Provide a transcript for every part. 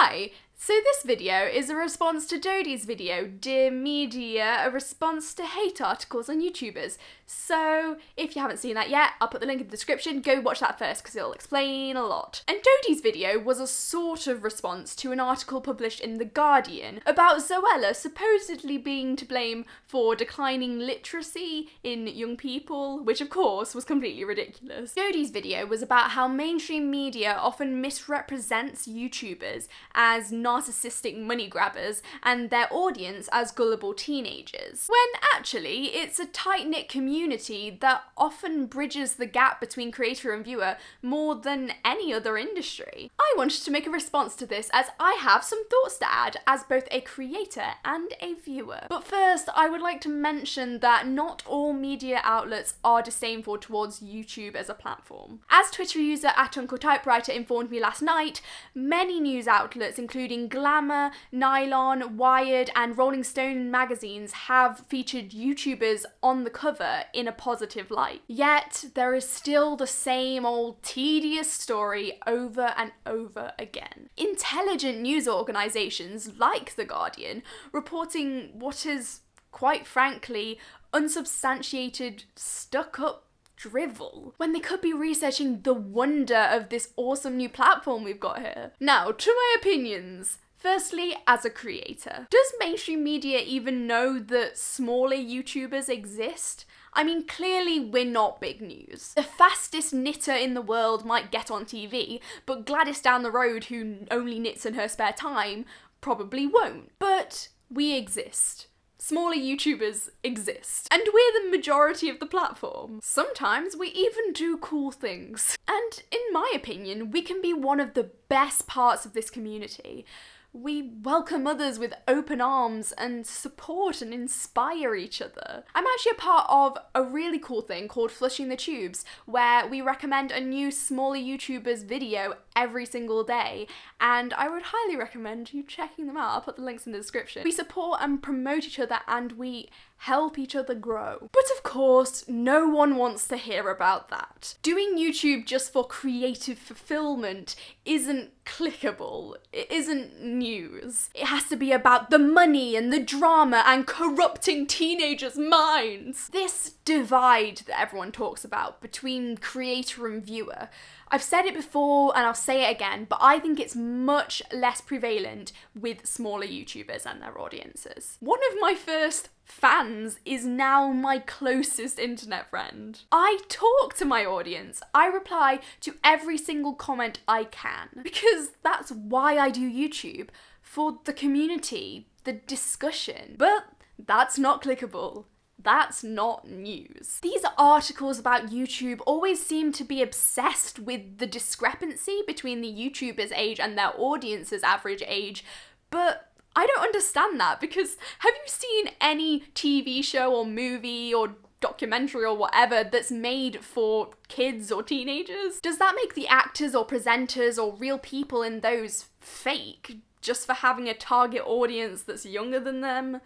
Hi! So this video is a response to Dodie's video, Dear Media, a response to hate articles on YouTubers. So if you haven't seen that yet, I'll put the link in the description, go watch that first because it'll explain a lot. And Dodie's video was a sort of response to an article published in The Guardian about Zoella supposedly being to blame for declining literacy in young people, which of course was completely ridiculous. Dodie's video was about how mainstream media often misrepresents YouTubers as narcissistic money grabbers and their audience as gullible teenagers, when actually it's a tight-knit community that often bridges the gap between creator and viewer more than any other industry. I wanted to make a response to this as I have some thoughts to add as both a creator and a viewer. But first, I would like to mention that not all media outlets are disdainful towards YouTube as a platform. As Twitter user @UncleTypewriter informed me last night, many news outlets including Glamour, Nylon, Wired and Rolling Stone magazines have featured YouTubers on the cover in a positive light. Yet there is still the same old tedious story over and over again. Intelligent news organisations like The Guardian reporting what is, quite frankly, unsubstantiated, stuck-up drivel, when they could be researching the wonder of this awesome new platform we've got here. Now, to my opinions. Firstly, as a creator, does mainstream media even know that smaller YouTubers exist? I mean, clearly we're not big news. The fastest knitter in the world might get on TV, but Gladys down the road, who only knits in her spare time, probably won't. But we exist. Smaller YouTubers exist. And we're the majority of the platform. Sometimes we even do cool things. And in my opinion, we can be one of the best parts of this community. We welcome others with open arms and support and inspire each other. I'm actually a part of a really cool thing called Flushing the Tubes, where we recommend a new smaller YouTuber's video every single day, and I would highly recommend you checking them out. I'll put the links in the description. We support and promote each other and we help each other grow. But of course, no one wants to hear about that. Doing YouTube just for creative fulfillment isn't clickable. It isn't news. It has to be about the money and the drama and corrupting teenagers' minds. This divide that everyone talks about between creator and viewer, I've said it before and I'll say it again, but I think it's much less prevalent with smaller YouTubers and their audiences. One of my first fans is now my closest internet friend. I talk to my audience. I reply to every single comment I can, because that's why I do YouTube, for the community, the discussion. But that's not clickable. That's not news. These articles about YouTube always seem to be obsessed with the discrepancy between the YouTuber's age and their audience's average age, but I don't understand that, because have you seen any TV show or movie or documentary or whatever that's made for kids or teenagers? Does that make the actors or presenters or real people in those fake just for having a target audience that's younger than them?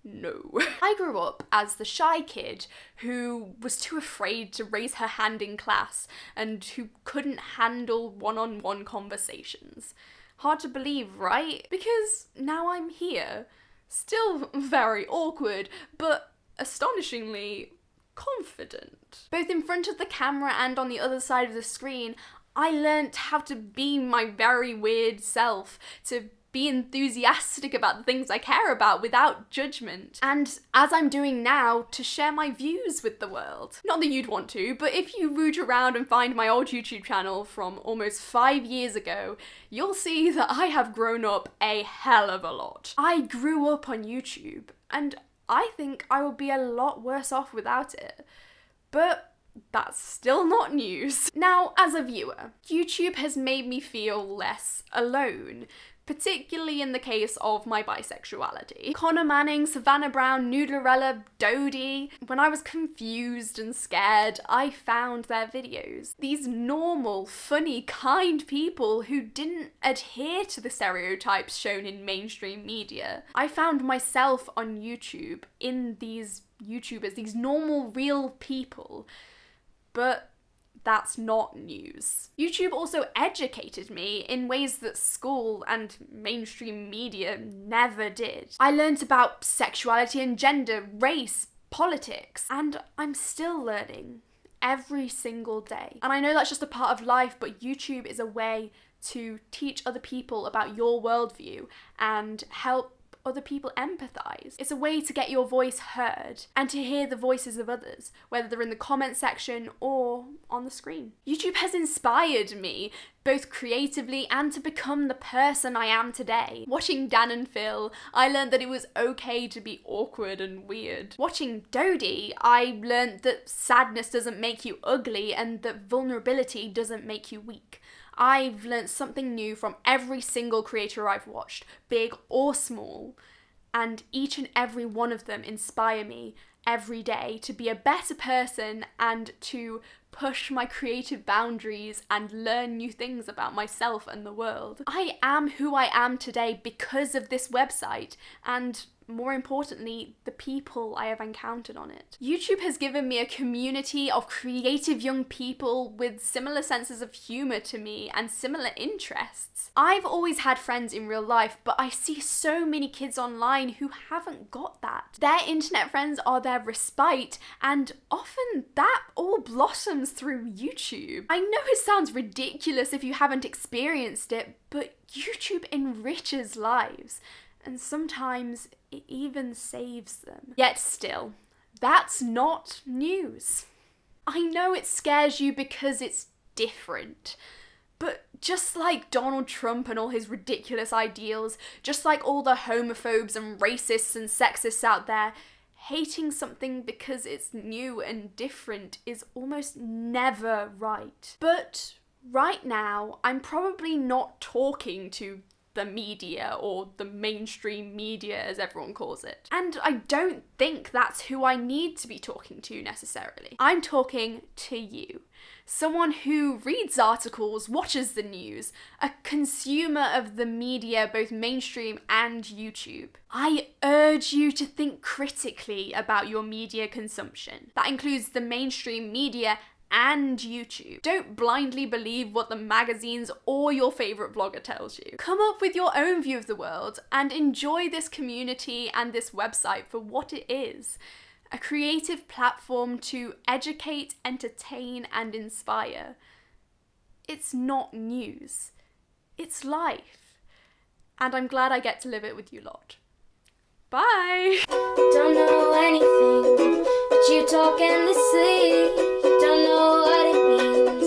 No. I grew up as the shy kid who was too afraid to raise her hand in class and who couldn't handle one-on-one conversations. Hard to believe, right? Because now I'm here. Still very awkward, but astonishingly confident. Both in front of the camera and on the other side of the screen, I learnt how to be my very weird self, to be enthusiastic about the things I care about without judgment, and as I'm doing now, to share my views with the world. Not that you'd want to, but if you root around and find my old YouTube channel from almost 5 years ago, you'll see that I have grown up a hell of a lot. I grew up on YouTube, and I think I would be a lot worse off without it. But that's still not news. Now, as a viewer, YouTube has made me feel less alone, particularly in the case of my bisexuality. Connor Manning, Savannah Brown, Noodlerella, Dodie. When I was confused and scared, I found their videos. These normal, funny, kind people who didn't adhere to the stereotypes shown in mainstream media. I found myself on YouTube in these YouTubers, these normal, real people. But that's not news. YouTube also educated me in ways that school and mainstream media never did. I learned about sexuality and gender, race, politics, and I'm still learning every single day. And I know that's just a part of life, but YouTube is a way to teach other people about your worldview and help other people empathize. It's a way to get your voice heard and to hear the voices of others, whether they're in the comment section or on the screen. YouTube has inspired me both creatively and to become the person I am today. Watching Dan and Phil, I learned that it was okay to be awkward and weird. Watching Dodie, I learned that sadness doesn't make you ugly and that vulnerability doesn't make you weak. I've learnt something new from every single creator I've watched, big or small, and each and every one of them inspire me every day to be a better person and to push my creative boundaries and learn new things about myself and the world. I am who I am today because of this website and, more importantly, the people I have encountered on it. YouTube has given me a community of creative young people with similar senses of humour to me and similar interests. I've always had friends in real life, but I see so many kids online who haven't got that. Their internet friends are their respite, and often that all blossoms through YouTube. I know it sounds ridiculous if you haven't experienced it, but YouTube enriches lives. And sometimes it even saves them. Yet still, that's not news. I know it scares you because it's different. But just like Donald Trump and all his ridiculous ideals, just like all the homophobes and racists and sexists out there, hating something because it's new and different is almost never right. But right now, I'm probably not talking to the media, or the mainstream media as everyone calls it. And I don't think that's who I need to be talking to necessarily. I'm talking to you. Someone who reads articles, watches the news, a consumer of the media, both mainstream and YouTube. I urge you to think critically about your media consumption. That includes the mainstream media and YouTube. Don't blindly believe what the magazines or your favourite blogger tells you. Come up with your own view of the world and enjoy this community and this website for what it is. A creative platform to educate, entertain and inspire. It's not news. It's life. And I'm glad I get to live it with you lot. Bye! Don't know anything, but you talk endlessly. Don't know what it means.